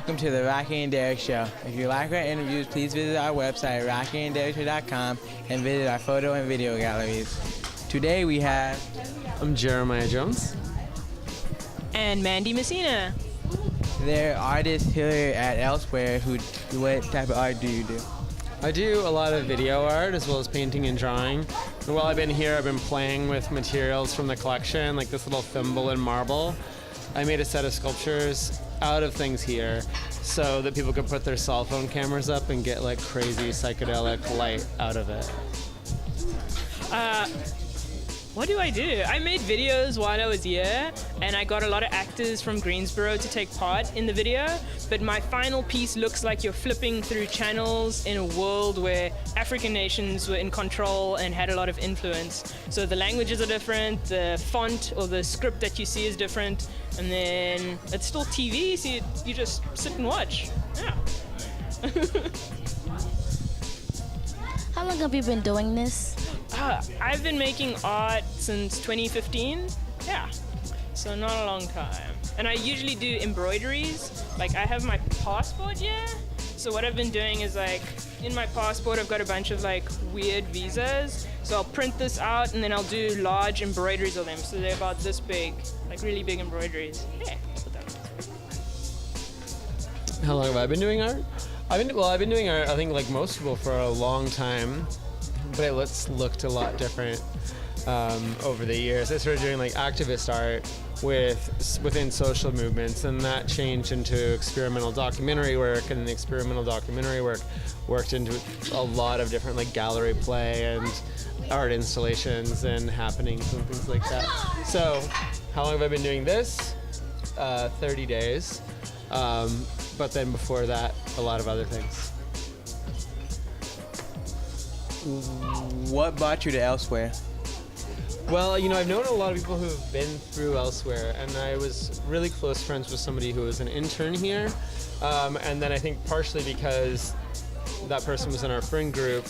welcome to the Rocky and Derrick Show. If you like our interviews, please visit our website, rockyandderrickshow.com, and visit our photo and video galleries. Today we have... I'm Jeremiah Jones. And Mandy Messina. They're artists here at Elsewhere. What type of art do you do? I do a lot of video art as well as painting and drawing. And while I've been here, I've been playing with materials from the collection, like this little thimble and marble. I made a set of sculptures out of things here so that people could put their cell phone cameras up and get like crazy psychedelic light out of it. What do? I made videos while I was here, and I got a lot of actors from Greensboro to take part in the video, but my final piece looks like you're flipping through channels in a world where African nations were in control and had a lot of influence. So the languages are different, the font or the script that you see is different, and then it's still TV, so you just sit and watch. Yeah. How long have you been doing this? I've been making art since 2015. Yeah, so not a long time. And I usually do embroideries. Like, I have my passport here. So what I've been doing is, like, in my passport, I've got a bunch of, like, weird visas. So I'll print this out, and then I'll do large embroideries of them. So they're about this big, like, really big embroideries. Yeah, that's what that means. How long have I been doing art? I've been doing art, I think, like most people, for a long time. But it's looked a lot different over the years. I started doing like activist art within social movements, and that changed into experimental documentary work, and the experimental documentary work worked into a lot of different like gallery play and art installations and happenings and things like that. So how long have I been doing this? 30 days. But then before that, a lot of other things. What brought you to Elsewhere? Well, you know, I've known a lot of people who have been through Elsewhere, and I was really close friends with somebody who was an intern here. And then I think partially because that person was in our friend group,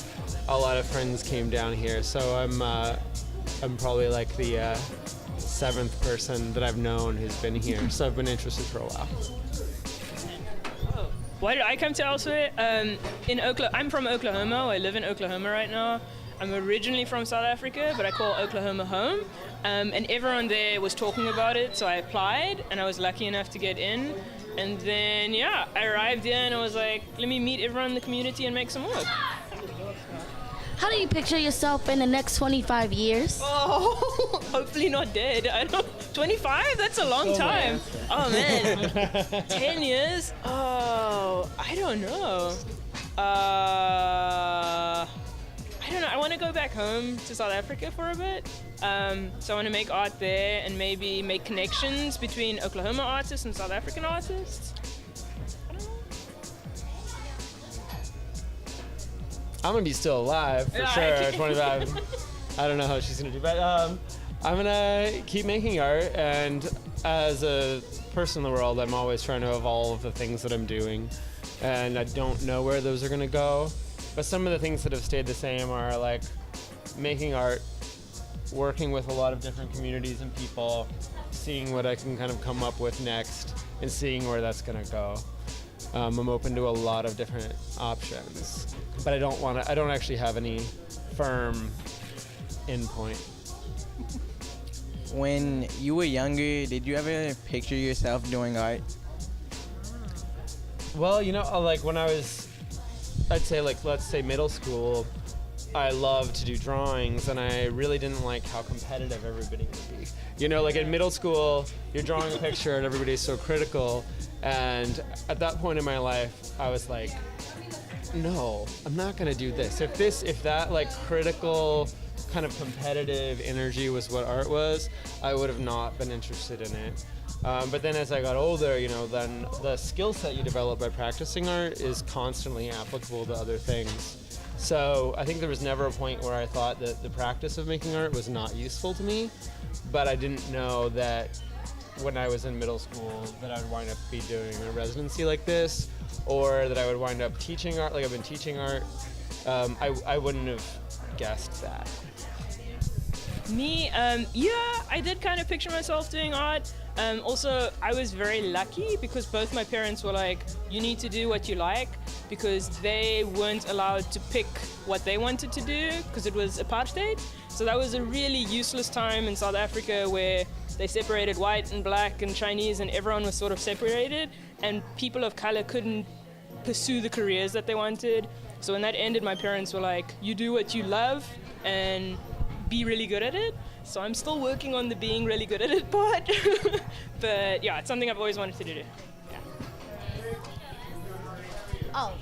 a lot of friends came down here. So I'm probably like the seventh person that I've known who's been here. So I've been interested for a while. Why did I come to Elsewhere? I'm from Oklahoma. I live in Oklahoma right now. I'm originally from South Africa, but I call Oklahoma home. And everyone there was talking about it, so I applied, and I was lucky enough to get in. And then, yeah, I arrived here, and I was like, let me meet everyone in the community and make some work. How do you picture yourself in the next 25 years? Oh, hopefully not dead. 25? That's a long time. Oh, man. 10 years? Oh, I don't know. I don't know. I want to go back home to South Africa for a bit. So I want to make art there and maybe make connections between Oklahoma artists and South African artists. I'm gonna be still alive for sure at 25. I don't know how she's gonna do, but I'm gonna keep making art, and as a person in the world, I'm always trying to evolve the things that I'm doing, and I don't know where those are gonna go, but some of the things that have stayed the same are like making art, working with a lot of different communities and people, seeing what I can kind of come up with next, and seeing where that's gonna go. I'm open to a lot of different options, but I don't actually have any firm endpoint. When you were younger, did you ever picture yourself doing art? Well, you know, like when I was, I'd say like, let's say middle school, I loved to do drawings, and I really didn't like how competitive everybody would be. You know, like in middle school, you're drawing a picture and everybody's so critical. And at that point in my life, I was like, no, I'm not gonna do this. If that like critical kind of competitive energy was what art was, I would have not been interested in it. But then as I got older, you know, then the skill set you develop by practicing art is constantly applicable to other things. So I think there was never a point where I thought that the practice of making art was not useful to me, but I didn't know that when I was in middle school that I would wind up be doing a residency like this, or that I would wind up teaching art like I've been teaching art. I wouldn't have guessed that. Me, yeah, I did kind of picture myself doing art. Also, I was very lucky because both my parents were like, you need to do what you like, because they weren't allowed to pick what they wanted to do because it was apartheid. So that was a really useless time in South Africa where they separated white and black and Chinese and everyone was sort of separated and people of color couldn't pursue the careers that they wanted. So when that ended, my parents were like, you do what you love and be really good at it. So I'm still working on the being really good at it part. But yeah, it's something I've always wanted to do. Yeah. Oh,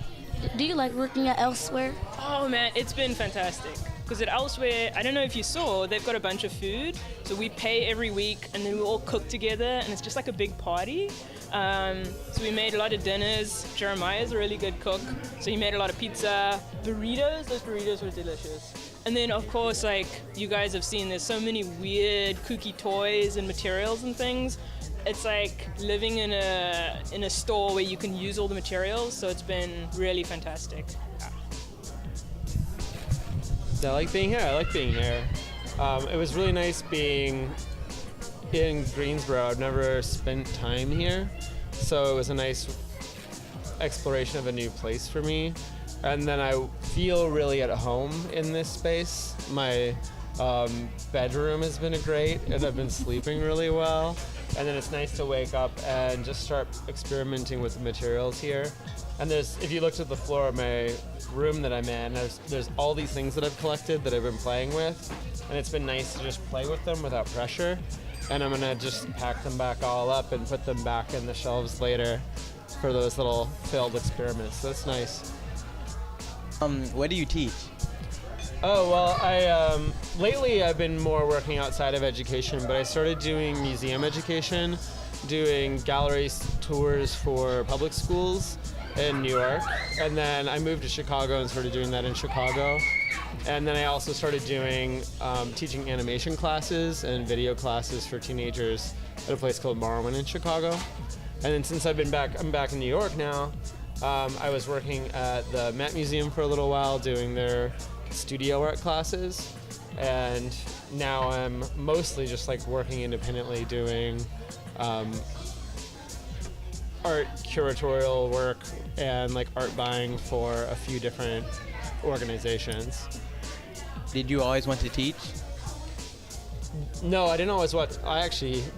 do you like working at Elsewhere? Oh man, it's been fantastic. Because at Elsewhere, I don't know if you saw, they've got a bunch of food. So we pay every week and then we all cook together and it's just like a big party. So we made a lot of dinners. Jeremiah's a really good cook. So he made a lot of pizza, burritos. Those burritos were delicious. And then of course, like you guys have seen, there's so many weird kooky toys and materials and things. It's like living in a store where you can use all the materials. So it's been really fantastic. I like being here. It was really nice being in Greensboro. I've never spent time here, so it was a nice exploration of a new place for me. And then I feel really at home in this space. My bedroom has been great, and I've been sleeping really well. And then it's nice to wake up and just start experimenting with the materials here. And if you looked at the floor of my room that I'm in, there's all these things that I've collected that I've been playing with, and it's been nice to just play with them without pressure. And I'm gonna just pack them back all up and put them back in the shelves later for those little failed experiments. So that's nice. What do you teach? Oh, well, lately I've been more working outside of education, but I started doing museum education, doing gallery tours for public schools in New York, and then I moved to Chicago and started doing that in Chicago. And then I also started doing teaching animation classes and video classes for teenagers at a place called Marwin in Chicago. And then since I'm back in New York now. I was working at the Met Museum for a little while doing their studio art classes, and now I'm mostly just like working independently doing art curatorial work and like art buying for a few different organizations. Did you always want to teach? No, I didn't always want.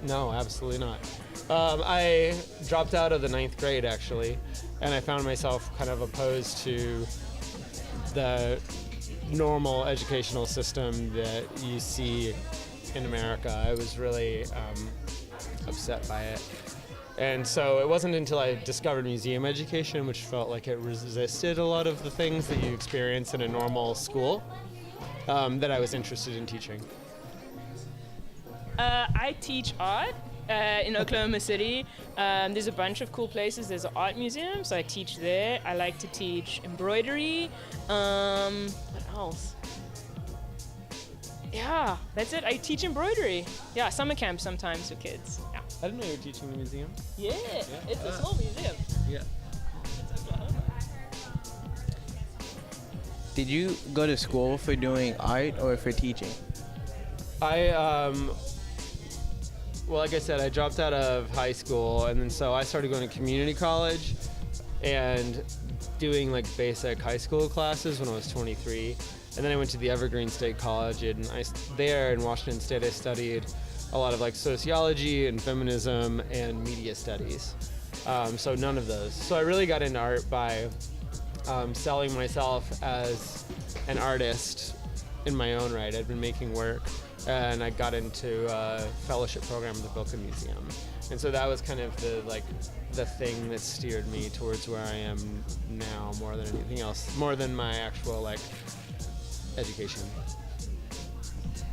No, absolutely not. I dropped out of the 9th grade actually, and I found myself kind of opposed to the normal educational system that you see in America. I was really upset by it. And so it wasn't until I discovered museum education, which felt like it resisted a lot of the things that you experience in a normal school, that I was interested in teaching. I teach art in Oklahoma City. There's a bunch of cool places. There's an art museum, so I teach there. I like to teach embroidery. What else? Yeah, that's it. I teach embroidery. Yeah, summer camp sometimes for kids. Yeah. I didn't know you were teaching in a museum. Yeah, it's a small museum. Yeah. It's Oklahoma. Did you go to school for doing art or for teaching? Well, like I said, I dropped out of high school, and then so I started going to community college and doing like basic high school classes when I was 23. And then I went to the Evergreen State College, and there in Washington State I studied a lot of like sociology and feminism and media studies. So none of those. So I really got into art by selling myself as an artist in my own right. I'd been making work, and I got into a fellowship program at the Bilka Museum. And so that was kind of the thing that steered me towards where I am now more than anything else, more than my actual like education.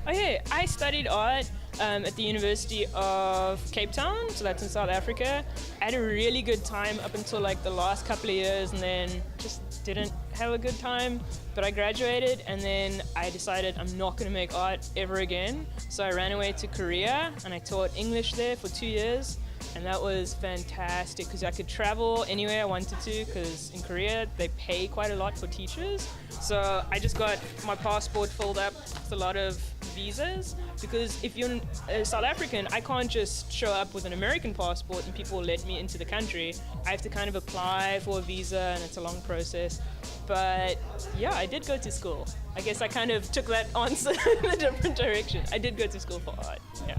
Oh yeah, I studied art at the University of Cape Town, so that's in South Africa. I had a really good time up until like the last couple of years, and then just didn't have a good time. But I graduated, and then I decided I'm not going to make art ever again. So I ran away to Korea, and I taught English there for 2 years. and that was fantastic because I could travel anywhere I wanted to, because in Korea they pay quite a lot for teachers. So I just got my passport filled up with a lot of visas, because if you're a South African, I can't just show up with an American passport and people will let me into the country. I have to kind of apply for a visa, and it's a long process. But yeah, I did go to school. I guess I kind of took that answer in a different direction. I did go to school for art, yeah.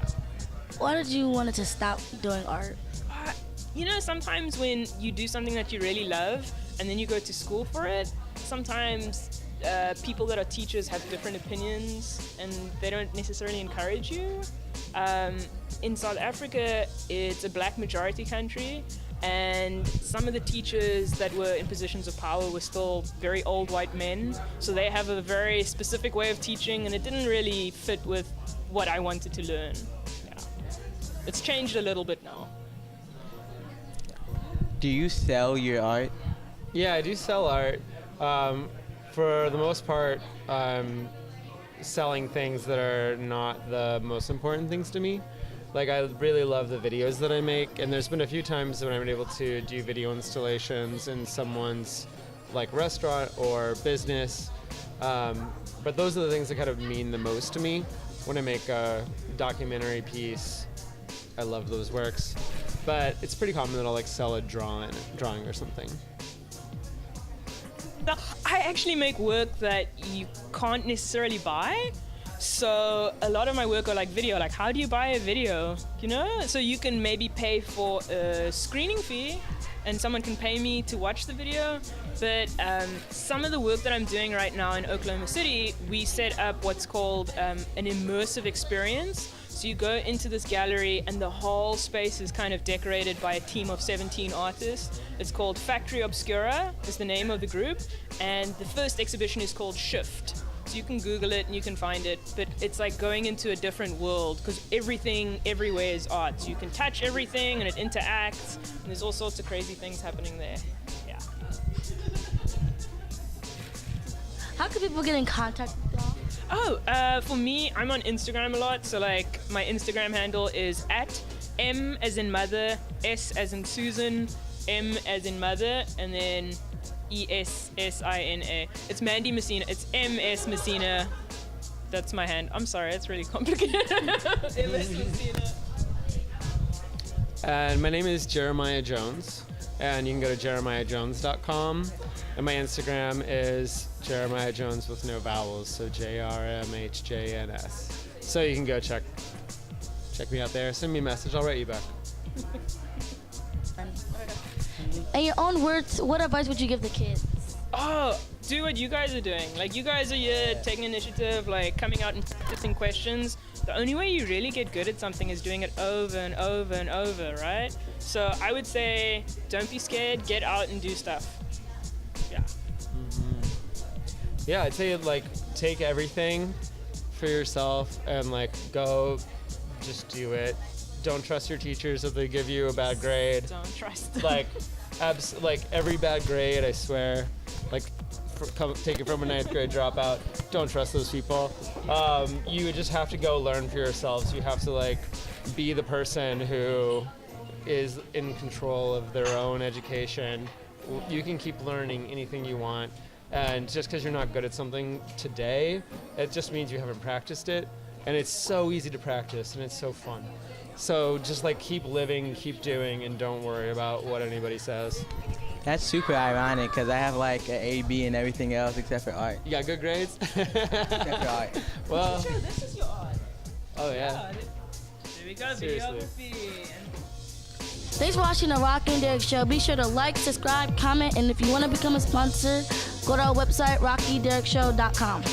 Why did you want to stop doing art? You know, sometimes when you do something that you really love and then you go to school for it, sometimes people that are teachers have different opinions and they don't necessarily encourage you. In South Africa, it's a black majority country, and some of the teachers that were in positions of power were still very old white men, so they have a very specific way of teaching, and it didn't really fit with what I wanted to learn. Yeah. It's changed a little bit now. Do you sell your art? Yeah, I do sell art. For the most part, selling things that are not the most important things to me. Like, I really love the videos that I make, and there's been a few times when I've been able to do video installations in someone's like restaurant or business. But those are the things that kind of mean the most to me. When I make a documentary piece, I love those works. But it's pretty common that I'll like sell a drawing or something. I actually make work that you can't necessarily buy. So a lot of my work are like video, like how do you buy a video, you know? So you can maybe pay for a screening fee and someone can pay me to watch the video. But some of the work that I'm doing right now in Oklahoma City, we set up what's called an immersive experience. So you go into this gallery and the whole space is kind of decorated by a team of 17 artists. It's called Factory Obscura is the name of the group. And the first exhibition is called Shift. So you can Google it and you can find it, but it's like going into a different world because everything everywhere is art. So you can touch everything and it interacts, and there's all sorts of crazy things happening there. Yeah. How can people get in contact with y'all? Oh, for me, I'm on Instagram a lot. So like my Instagram handle is at M as in mother, S as in Susan, M as in mother, and then ESSINA. It's Mandy Messina. It's MS Messina. That's my hand. I'm sorry, it's really complicated. MS Messina. And my name is Jeremiah Jones, and you can go to jeremiahjones.com. And my Instagram is Jeremiah Jones with no vowels, so JRMHJNS. So you can go check me out there. Send me a message. I'll write you back. In your own words, what advice would you give the kids? Oh, do what you guys are doing. Like, you guys are here taking initiative, like coming out and practicing questions. The only way you really get good at something is doing it over and over and over, right? So I would say, don't be scared, get out and do stuff. Yeah. Mm-hmm. Yeah, I'd say like take everything for yourself and like go, just do it. Don't trust your teachers if they give you a bad grade. Don't trust them. Like, like every bad grade, I swear. Like, take it from a 9th grade dropout. Don't trust those people. You just have to go learn for yourselves. You have to like be the person who is in control of their own education. You can keep learning anything you want. And just because you're not good at something today, it just means you haven't practiced it. And it's so easy to practice, and it's so fun. So just like keep living, keep doing, and don't worry about what anybody says. That's super ironic because I have like an A, B, and everything else except for art. You got good grades? Except for art. Well. Sure, this is your art. Oh yeah. There we go, Seriously. videography. Thanks for watching the Rock and Derrick Show. Be sure to like, subscribe, comment, and if you want to become a sponsor, go to our website, rockyderrickshow.com.